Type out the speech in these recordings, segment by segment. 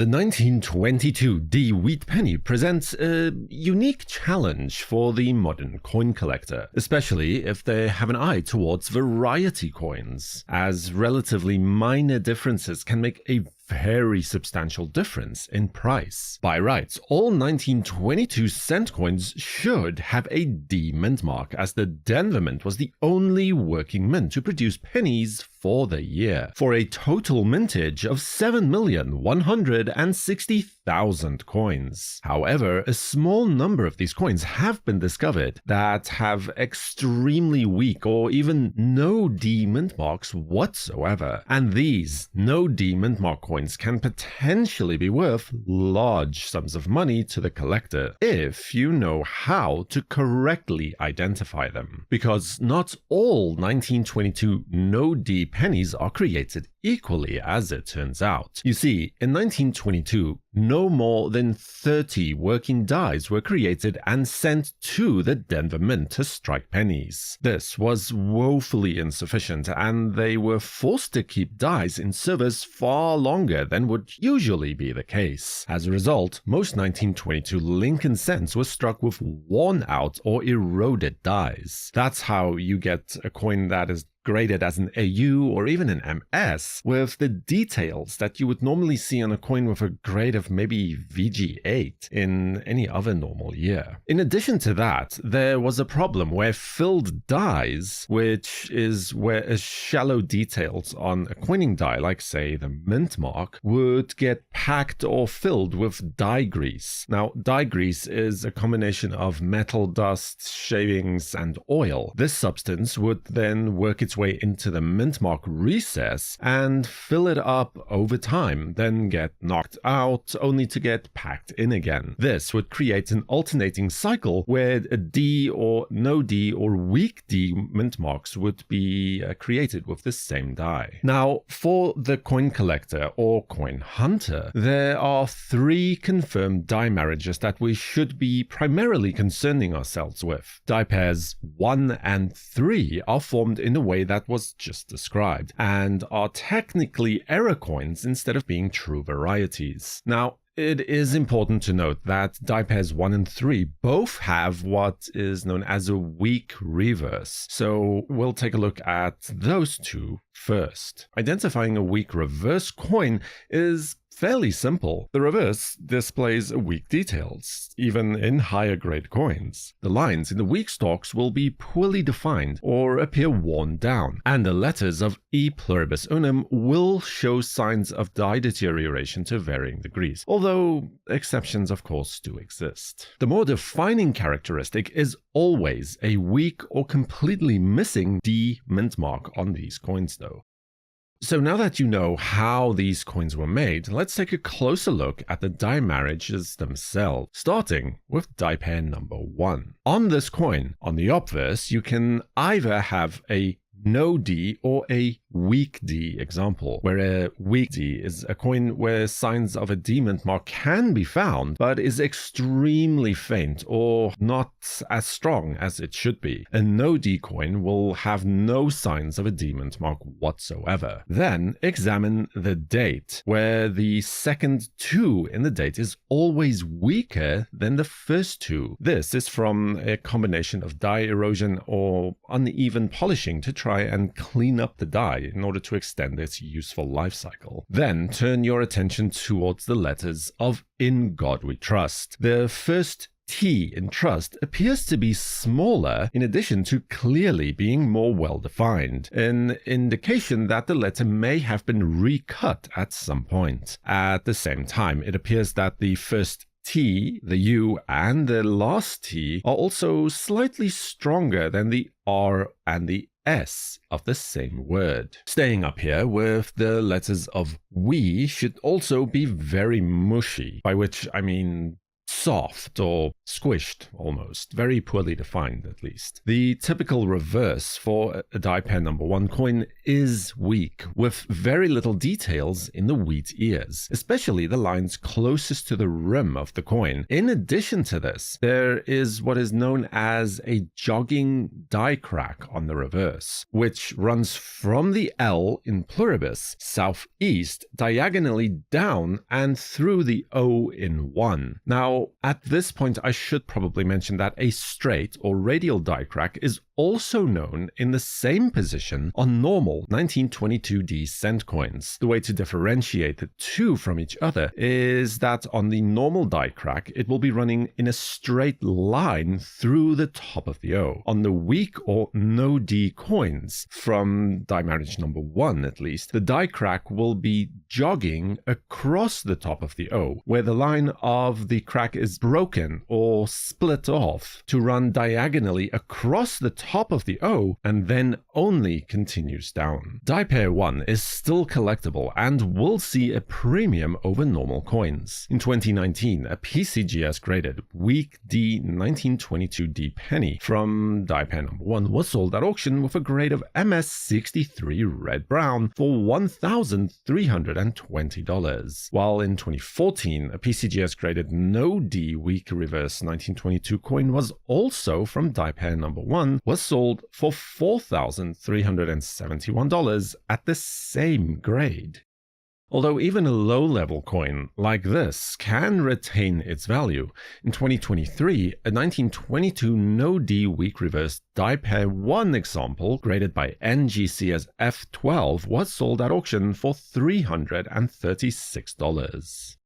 The 1922 D wheat penny presents a unique challenge for the modern coin collector, especially if they have an eye towards variety coins, as relatively minor differences can make a very substantial difference in price. By rights, all 1922 cent coins should have a D mint mark, as the Denver Mint was the only working mint to produce pennies for the year, for a total mintage of 7,160,000 coins. However, a small number of these coins have been discovered that have extremely weak or even no D mint marks whatsoever, and these no D mint mark coins can potentially be worth large sums of money to the collector if you know how to correctly identify them. Because not all 1922 no D pennies are created equally, as it turns out. You see, in 1922, no more than 30 working dies were created and sent to the Denver Mint to strike pennies. This was woefully insufficient, and they were forced to keep dies in service far longer than would usually be the case. As a result, most 1922 Lincoln cents were struck with worn out or eroded dies. That's how you get a coin that is graded as an AU or even an MS, with the details that you would normally see on a coin with a grade of maybe VG8 in any other normal year. In addition to that, there was a problem where filled dies, which is where shallow details on a coining die, like say the mint mark, would get packed or filled with die grease. Now, die grease is a combination of metal dust, shavings, and oil. This substance would then work its way into the mint mark recess and fill it up over time, then get knocked out only to get packed in again. This would create an alternating cycle where a D or no D or weak D mint marks would be created with the same die. Now, for the coin collector or coin hunter, there are 3 confirmed die marriages that we should be primarily concerning ourselves with. Die pairs 1 and 3 are formed in a way that was just described, and are technically error coins instead of being true varieties. Now, it is important to note that die pairs 1 and 3 both have what is known as a weak reverse, so we'll take a look at those 2 first. Identifying a weak reverse coin is fairly simple. The reverse displays weak details, even in higher grade coins. The lines in the weak stalks will be poorly defined or appear worn down, and the letters of E pluribus unum will show signs of die deterioration to varying degrees, although exceptions of course do exist. The more defining characteristic is always a weak or completely missing D mint mark on these coins though. So now that you know how these coins were made, let's take a closer look at the die marriages themselves, starting with die pair number 1. On this coin, on the obverse, you can either have a no D or a weak D example, where a weak D is a coin where signs of a D mint mark can be found, but is extremely faint or not as strong as it should be. A no D coin will have no signs of a D mint mark whatsoever. Then examine the date, where the second 2 in the date is always weaker than the first 2. This is from a combination of die erosion or uneven polishing to try and clean up the die in order to extend its useful life cycle. Then turn your attention towards the letters of In God We Trust. The first T in trust appears to be smaller in addition to clearly being more well defined, an indication that the letter may have been recut at some point. At the same time, it appears that the first T, the U, and the last T are also slightly stronger than the R and the S of the same word. Staying up here with the letters of we should also be very mushy, by which I mean soft or squished almost, very poorly defined at least. The typical reverse for a die pair number 1 coin is weak, with very little details in the wheat ears, especially the lines closest to the rim of the coin. In addition to this, there is what is known as a jogging die crack on the reverse, which runs from the L in pluribus southeast diagonally down and through the O in 1. Now, at this point, I should probably mention that a straight or radial die crack is also known in the same position on normal 1922D cent coins. The way to differentiate the two from each other is that on the normal die crack, it will be running in a straight line through the top of the O. On the weak or no D coins, from die marriage number 1 at least, the die crack will be jogging across the top of the O, where the line of the crack is broken or split off to run diagonally across the top of the O and then only continues down. Die pair 1 is still collectible and will see a premium over normal coins. In 2019, a PCGS graded weak D 1922D penny from die pair number 1 was sold at auction with a grade of MS63 red brown for $1,320, while in 2014, a PCGS graded no D weak reverse 1922 coin was also from die pair number 1 was sold for $4,371 at the same grade. Although even a low-level coin like this can retain its value, in 2023, a 1922 no-D weak reverse die pair 1 example graded by NGC as F12 was sold at auction for $336.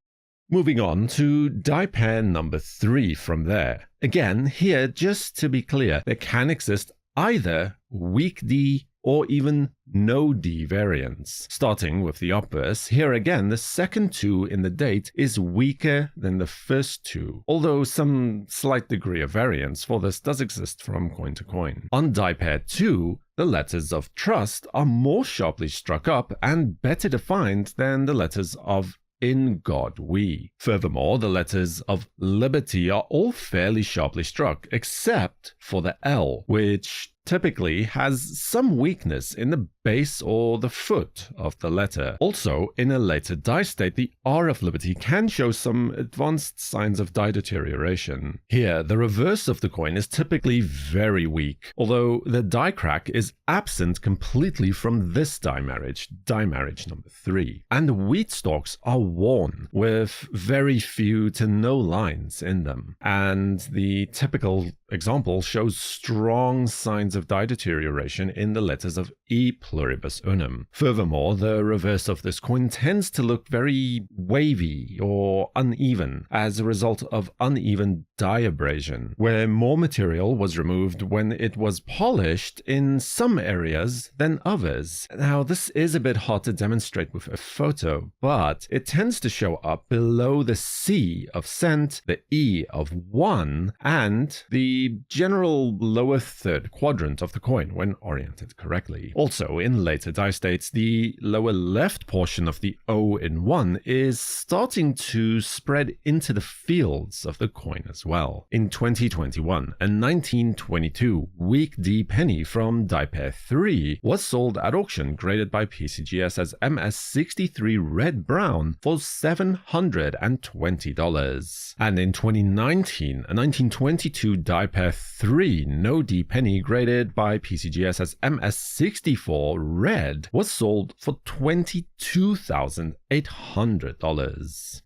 Moving on to die pair number 3 from there. Again, here, just to be clear, there can exist either weak D or even no D variants. Starting with the obverse, here again the second 2 in the date is weaker than the first 2, although some slight degree of variance for this does exist from coin to coin. On die pair 2, the letters of trust are more sharply struck up and better defined than the letters of In God We. Furthermore, the letters of liberty are all fairly sharply struck, except for the L, which typically has some weakness in the base or the foot of the letter. Also, in a later die state, the R of Liberty can show some advanced signs of die deterioration. Here, the reverse of the coin is typically very weak, although the die crack is absent completely from this die marriage number 3. And the wheat stalks are worn, with very few to no lines in them. And the typical example shows strong signs of die deterioration in the letters of E pluribus unum. Furthermore, the reverse of this coin tends to look very wavy or uneven as a result of uneven die abrasion, where more material was removed when it was polished in some areas than others. Now, this is a bit hard to demonstrate with a photo, but it tends to show up below the C of cent, the E of 1, and the general lower third quadrant of the coin when oriented correctly. Also, in later die states, the lower left portion of the O in 1 is starting to spread into the fields of the coin as well. In 2021, a 1922 weak D penny from die pair 3 was sold at auction graded by PCGS as MS63 red brown for $720. And in 2019, a 1922 die pair 3 no D penny graded by PCGS as MS64 red was sold for $22,800.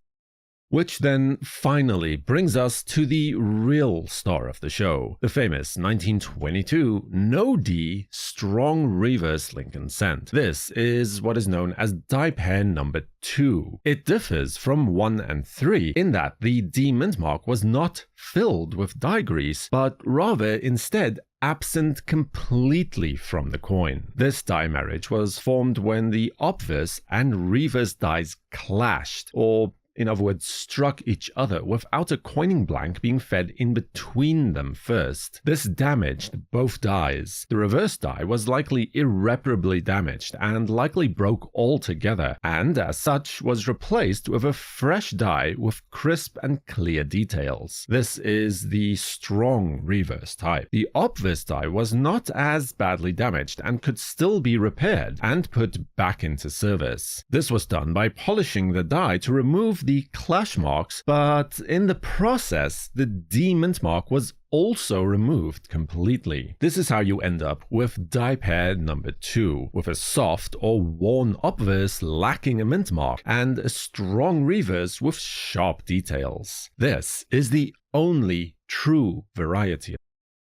Which then finally brings us to the real star of the show, the famous 1922 no D strong reverse Lincoln cent. This is what is known as die pair number 2. It differs from 1 and 3 in that the D mint mark was not filled with die grease, but rather instead absent completely from the coin. This die marriage was formed when the obverse and reverse dies clashed, or in other words struck each other without a coining blank being fed in between them first. This damaged both dies. The reverse die was likely irreparably damaged and likely broke altogether, and as such was replaced with a fresh die with crisp and clear details. This is the strong reverse type. The obverse die was not as badly damaged and could still be repaired and put back into service. This was done by polishing the die to remove the clash marks, but in the process, the demint mark was also removed completely. This is how you end up with die pair number 2, with a soft or worn obverse lacking a mint mark and a strong reverse with sharp details. This is the only true variety.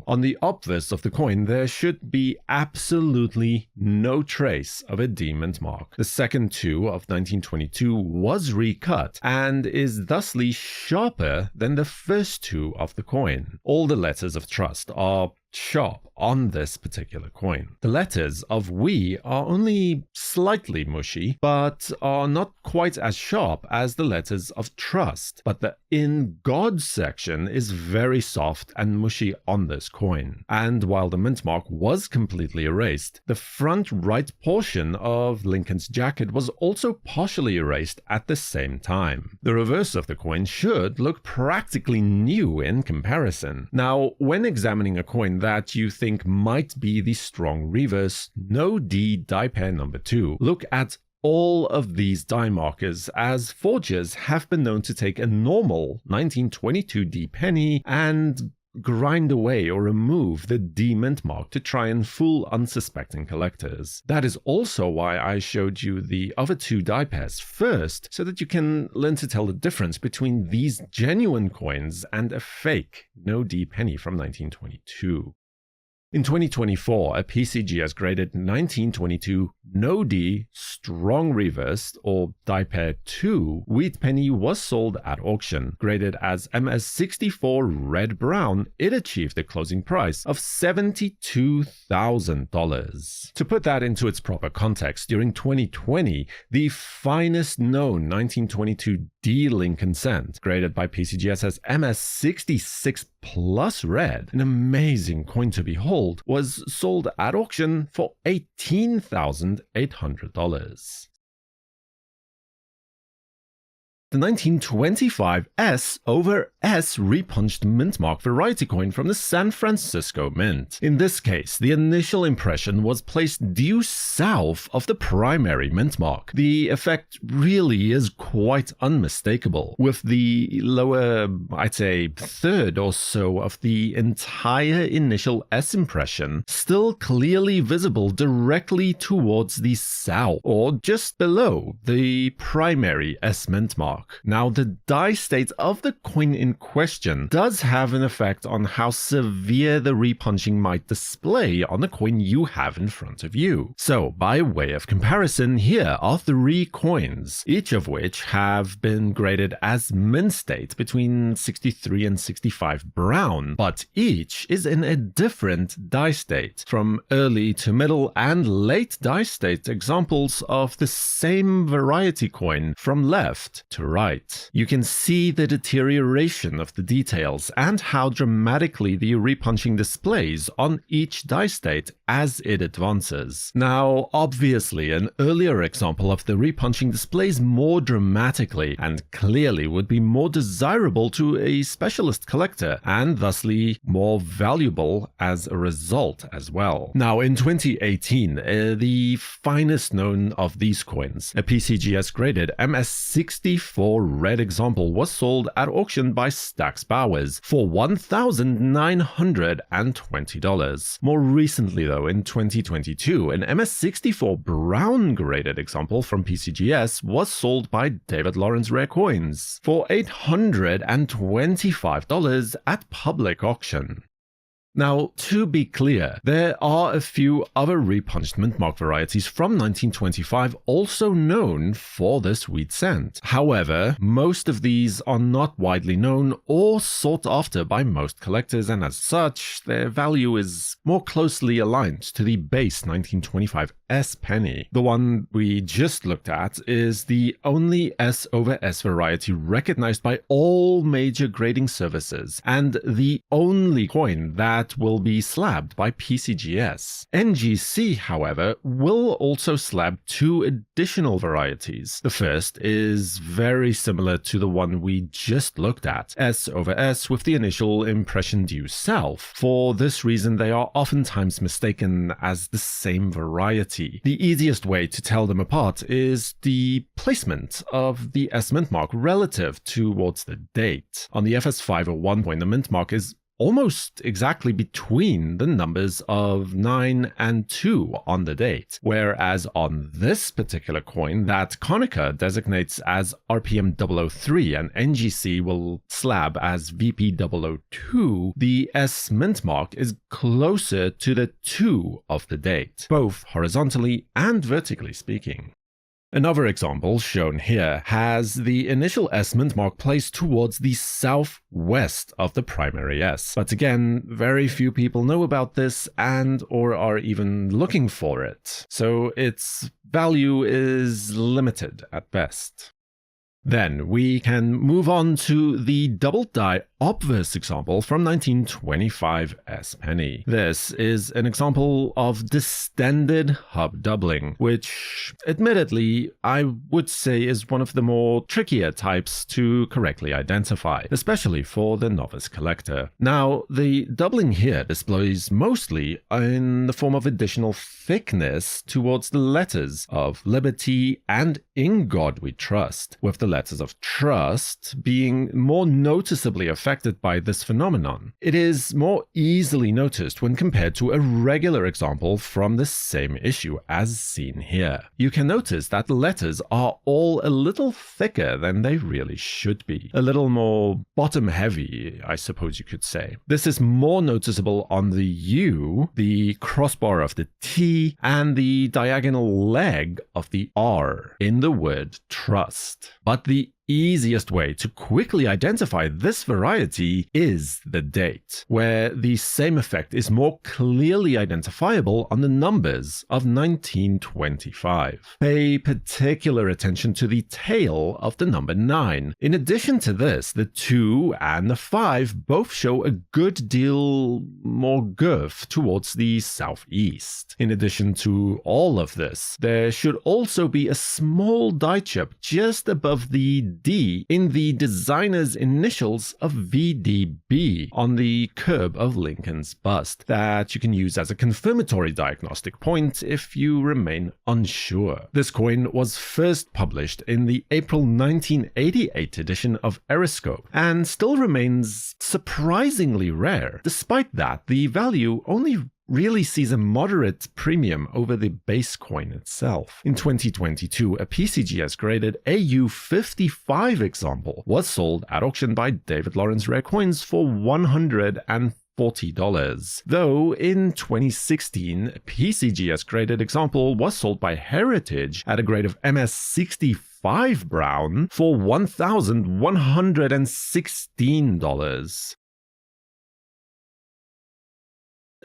On the obverse of the coin, there should be absolutely no trace of a demint mark. The second 2 of 1922 was recut and is thusly sharper than the first 2 of the coin. All the letters of trust are sharp on this particular coin. The letters of we are only slightly mushy, but are not quite as sharp as the letters of trust. But the in God section is very soft and mushy on this coin. And while the mint mark was completely erased, the front right portion of Lincoln's jacket was also partially erased at the same time. The reverse of the coin should look practically new in comparison. Now, when examining a coin that you think might be the strong reverse, no D die pair number 2, look at all of these die markers, as forgers have been known to take a normal 1922 D penny and grind away or remove the demint mark to try and fool unsuspecting collectors. That is also why I showed you the other 2 die pairs first, so that you can learn to tell the difference between these genuine coins and a fake no D penny from 1922. In 2024, a PCGS graded 1922 no D strong reversed or die pair 2 wheat penny was sold at auction. Graded as MS64 red brown, it achieved a closing price of $72,000. To put that into its proper context, during 2020, the finest known 1922 D Lincoln cent, graded by PCGS as MS66 plus red, an amazing coin to behold, was sold at auction for $18,800. The 1925 S over S repunched mint mark variety coin from the San Francisco Mint. In this case, the initial impression was placed due south of the primary mint mark. The effect really is quite unmistakable, with the lower, I'd say, third or so of the entire initial S impression still clearly visible directly towards the south, or just below the primary S mint mark. Now, the die state of the coin in question does have an effect on how severe the repunching might display on the coin you have in front of you. So, by way of comparison, here are 3 coins, each of which have been graded as mint state between 63 and 65 brown, but each is in a different die state, from early to middle and late die state examples of the same variety coin from left to right. You can see the deterioration of the details and how dramatically the repunching displays on each die state as it advances. Now, obviously, an earlier example of the repunching displays more dramatically and clearly would be more desirable to a specialist collector and thusly more valuable as a result as well. Now, in 2018, the finest known of these coins, a PCGS graded MS64 red example, was sold at auction by Stax Bowers for $1,920. More recently though, in 2022, an MS64 brown graded example from PCGS was sold by David Lawrence Rare Coins for $825 at public auction. Now, to be clear, there are a few other repunched mint mark varieties from 1925 also known for this wheat scent. However, most of these are not widely known or sought after by most collectors, and as such, their value is more closely aligned to the base 1925 S penny. The one we just looked at is the only S over S variety recognized by all major grading services, and the only coin that will be slabbed by PCGS. NGC, however, will also slab two additional varieties. The first is very similar to the one we just looked at, S over S with the initial impression due south. For this reason, they are oftentimes mistaken as the same variety. The easiest way to tell them apart is the placement of the S mint mark relative towards the date. On the FS501 coin, the mint mark is almost exactly between the numbers of 9 and 2 on the date, whereas on this particular coin that Konica designates as RPM 003 and NGC will slab as VP 002, the S mint mark is closer to the 2 of the date, both horizontally and vertically speaking. Another example, shown here, has the initial S mint mark placed towards the southwest of the primary S. But again, very few people know about this and or are even looking for it, so its value is limited at best. Then we can move on to the double die obverse example from 1925 S penny. This is an example of distended hub doubling, which admittedly I would say is one of the more trickier types to correctly identify, especially for the novice collector. Now, the doubling here displays mostly in the form of additional thickness towards the letters of Liberty and In God We Trust, with the letters of trust being more noticeably affected by this phenomenon. It is more easily noticed when compared to a regular example from the same issue as seen here. You can notice that the letters are all a little thicker than they really should be. A little more bottom heavy, I suppose you could say. This is more noticeable on the U, the crossbar of the T, and the diagonal leg of the R in the word trust. But the easiest way to quickly identify this variety is the date, where the same effect is more clearly identifiable on the numbers of 1925. Pay particular attention to the tail of the number 9. In addition to this, the 2 and the 5 both show a good deal more girth towards the southeast. In addition to all of this, there should also be a small die chip just above the D in the designer's initials of VDB on the curb of Lincoln's bust that you can use as a confirmatory diagnostic point if you remain unsure. This coin was first published in the April 1988 edition of Eriscope and still remains surprisingly rare. Despite that, the value only really sees a moderate premium over the base coin itself. In 2022, a PCGS graded AU55 example was sold at auction by David Lawrence Rare Coins for $140, though in 2016, a PCGS graded example was sold by Heritage at a grade of MS65 Brown for $1,116.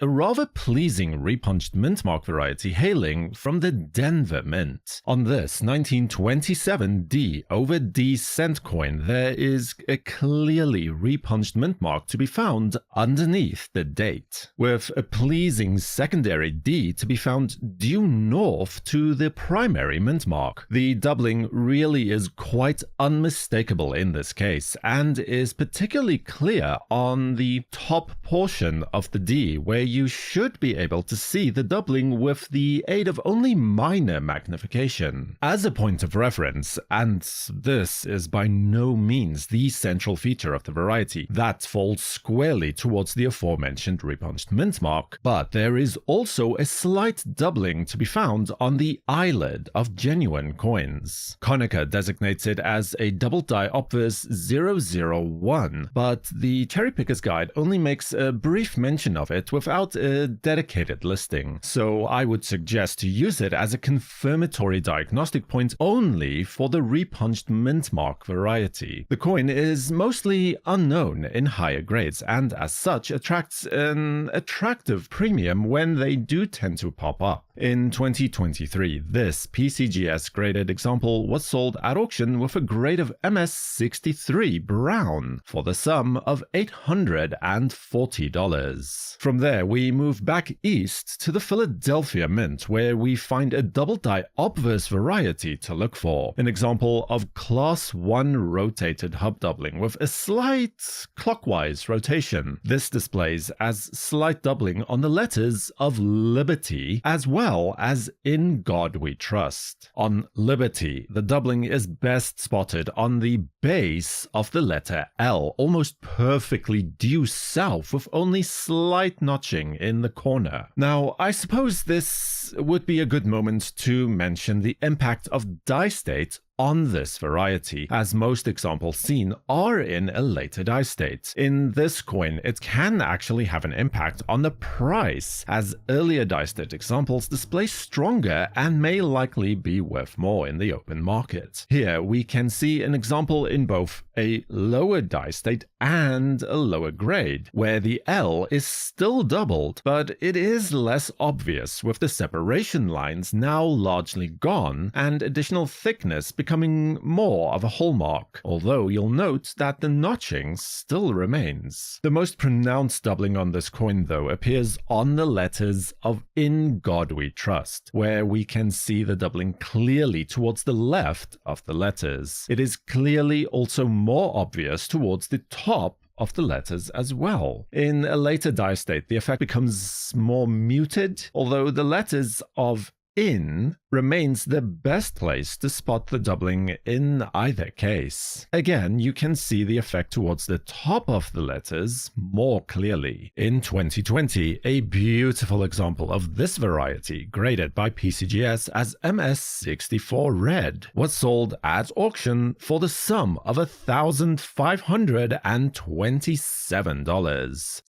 A rather pleasing repunched mint mark variety hailing from the Denver Mint. On this 1927 D over D cent coin, there is a clearly repunched mint mark to be found underneath the date, with a pleasing secondary D to be found due north to the primary mint mark. The doubling really is quite unmistakable in this case, and is particularly clear on the top portion of the D, where you should be able to see the doubling with the aid of only minor magnification. As a point of reference, and this is by no means the central feature of the variety, that falls squarely towards the aforementioned repunched mint mark, but there is also a slight doubling to be found on the eyelid of genuine coins. Konica designates it as a double die obverse 001, but the Cherry Picker's Guide only makes a brief mention of it without a dedicated listing, so I would suggest to use it as a confirmatory diagnostic point only for the repunched mint mark variety. The coin is mostly unknown in higher grades and as such attracts an attractive premium when they do tend to pop up. In 2023, this PCGS graded example was sold at auction with a grade of MS63 brown for the sum of $840. From there, we move back east to the Philadelphia Mint, where we find a double-die obverse variety to look for, an example of Class 1 rotated hub doubling with a slight clockwise rotation. This displays as slight doubling on the letters of Liberty as well as In God We Trust. On Liberty, the doubling is best spotted on the base of the letter L, almost perfectly due south with only slight notching in the corner. Now, I suppose this would be a good moment to mention the impact of die state on this variety, as most examples seen are in a later die state. In this coin, it can actually have an impact on the price, as earlier die state examples display stronger and may likely be worth more in the open market. Here we can see an example in both a lower die state and a lower grade, where the L is still doubled, but it is less obvious with the separation lines now largely gone and additional thickness becoming more of a hallmark, although you'll note that the notching still remains. The most pronounced doubling on this coin, though, appears on the letters of In God We Trust, where we can see the doubling clearly towards the left of the letters. It is clearly also more obvious towards the top of the letters as well. In a later die state, the effect becomes more muted, although the letters of In remains the best place to spot the doubling in either case. Again, you can see the effect towards the top of the letters more clearly. In 2020, a beautiful example of this variety, graded by PCGS as MS64 Red, was sold at auction for the sum of $1,527.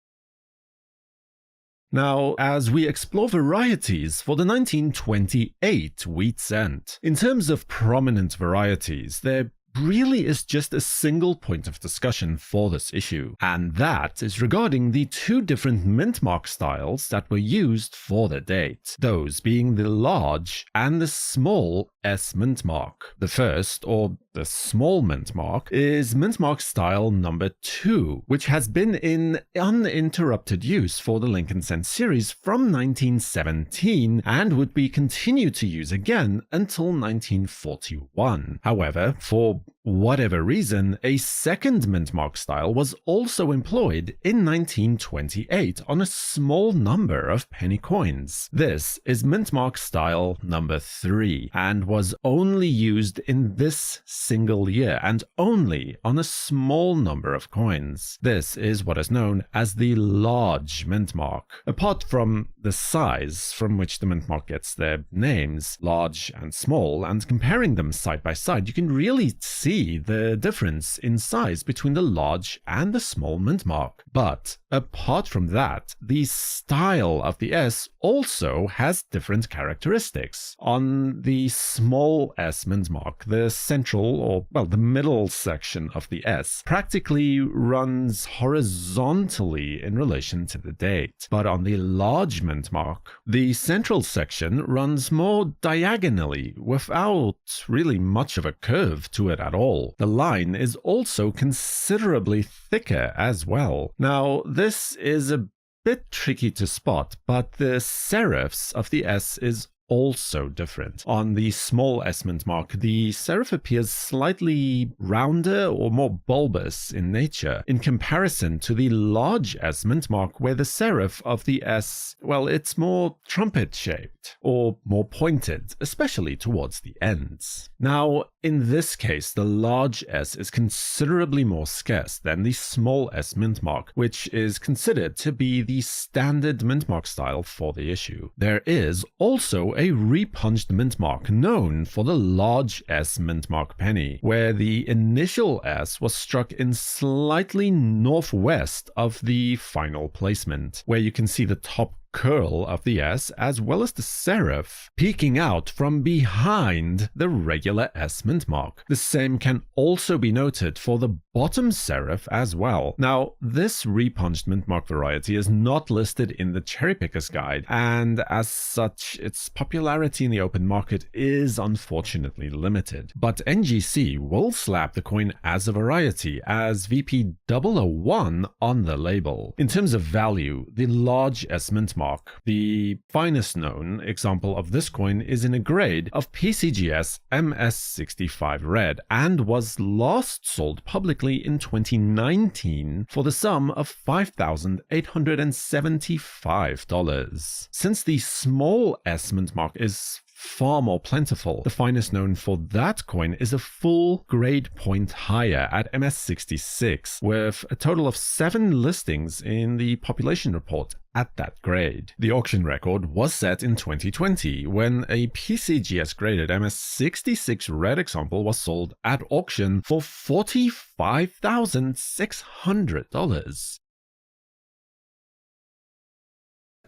Now, as we explore varieties for the 1928 wheat cent, in terms of prominent varieties, there really is just a single point of discussion for this issue, and that is regarding the two different mint mark styles that were used for the date, those being the large and the small S mint mark. The first, or the small mint mark, is mint mark style number 2, which has been in uninterrupted use for the Lincoln Cent series from 1917 and would be continued to use again until 1941. However, for whatever reason, a second mint mark style was also employed in 1928 on a small number of penny coins. This is mint mark style number 3 and was only used in this single year and only on a small number of coins. This is what is known as the large mint mark. Apart from the size from which the mint mark gets their names, large and small, and comparing them side by side, you can really see the difference in size between the large and the small mint mark. But apart from that, the style of the S also has different characteristics. On the small S mint mark, the central, or well, the middle section of the S practically runs horizontally in relation to the date. But on the large mint mark, the central section runs more diagonally without really much of a curve to it at all. The line is also considerably thicker as well. Now, this is a bit tricky to spot, but the serifs of the S is also different. On the small S mint mark, the serif appears slightly rounder or more bulbous in nature in comparison to the large S mint mark, where the serif of the S, well, it's more trumpet-shaped or more pointed, especially towards the ends. Now, in this case, the large S is considerably more scarce than the small S mint mark, which is considered to be the standard mint mark style for the issue. There is also a repunched mint mark known for the large S mint mark penny, where the initial S was struck in slightly northwest of the final placement, where you can see the top curl of the S as well as the serif peeking out from behind the regular S mint mark. The same can also be noted for the bottom serif as well. Now, this repunched mint mark variety is not listed in the Cherry Picker's Guide, and as such, its popularity in the open market is unfortunately limited. But NGC will slap the coin as a variety as VP001 on the label. In terms of value, the large S mint mark, the finest known example of this coin, is in a grade of PCGS MS65 Red and was last sold publicly in 2019 for the sum of $5,875. Since the small S mint mark is far more plentiful, the finest known for that coin is a full grade point higher at MS66, with a total of 7 listings in the population report at that grade. The auction record was set in 2020 when a PCGS graded MS66 Red example was sold at auction for $45,600.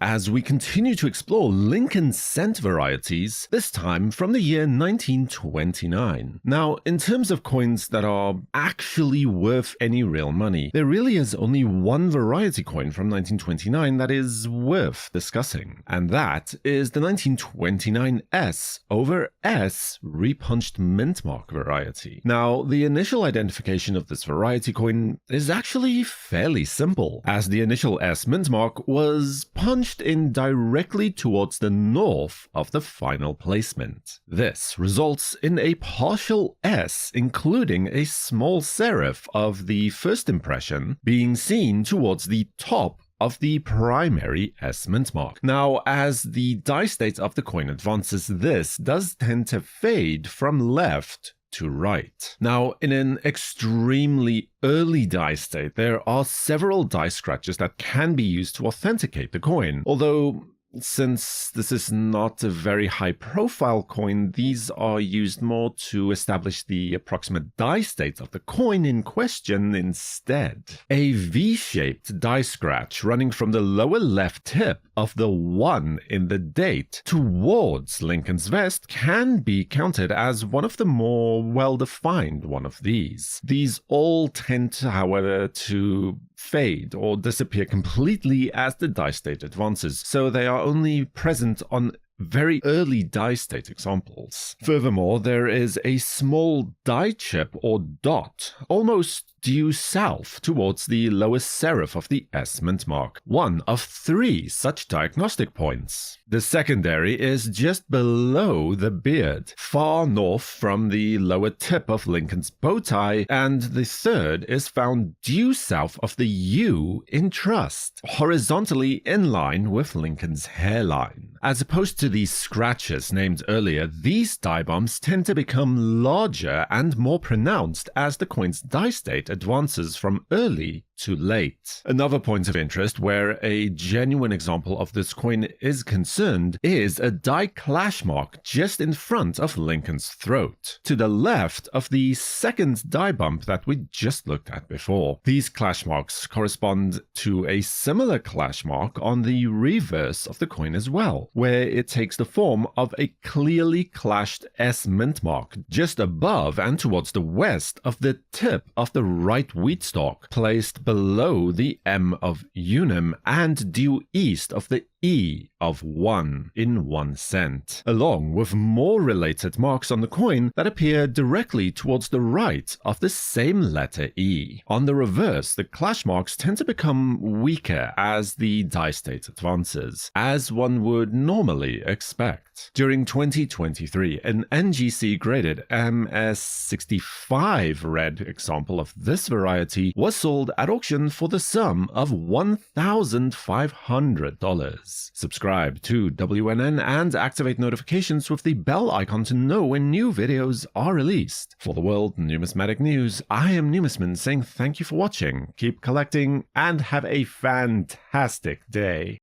As we continue to explore Lincoln cent varieties, this time from the year 1929. Now, in terms of coins that are actually worth any real money, there really is only one variety coin from 1929 that is worth discussing, and that is the 1929 S over S repunched mint mark variety. Now, the initial identification of this variety coin is actually fairly simple, as the initial S mint mark was punched in directly towards the north of the final placement. This results in a partial S, including a small serif of the first impression being seen towards the top of the primary S mint mark. Now, as the die state of the coin advances, this does tend to fade from left to right. Now, in an extremely early die state, there are several die scratches that can be used to authenticate the coin, although since this is not a very high-profile coin, these are used more to establish the approximate die state of the coin in question instead. A V-shaped die scratch running from the lower left tip of the 1 in the date towards Lincoln's vest can be counted as one of the more well-defined one of these. These all tend, however, to fade or disappear completely as the die state advances, so they are only present on very early die state examples. Furthermore, there is a small die chip or dot almost due south towards the lowest serif of the S mint mark, one of 3 such diagnostic points. The secondary is just below the beard, far north from the lower tip of Lincoln's bow tie, and the third is found due south of the U in trust, horizontally in line with Lincoln's hairline. As opposed to the scratches named earlier, these die bumps tend to become larger and more pronounced as the coin's die state advances from early to late. Another point of interest where a genuine example of this coin is concerned is a die clash mark just in front of Lincoln's throat, to the left of the second die bump that we just looked at before. These clash marks correspond to a similar clash mark on the reverse of the coin as well, where it takes the form of a clearly clashed S mint mark just above and towards the west of the tip of the right wheat stalk, placed below the M of unum and due east of the E of 1 in 1 cent, along with more related marks on the coin that appear directly towards the right of the same letter E. On the reverse, the clash marks tend to become weaker as the die state advances, as one would normally expect. During 2023, an NGC graded MS65 red example of this variety was sold at auction for the sum of $1,500. Subscribe to WNN and activate notifications with the bell icon to know when new videos are released. For the World Numismatic News, I am Numisman saying thank you for watching, keep collecting, and have a fantastic day.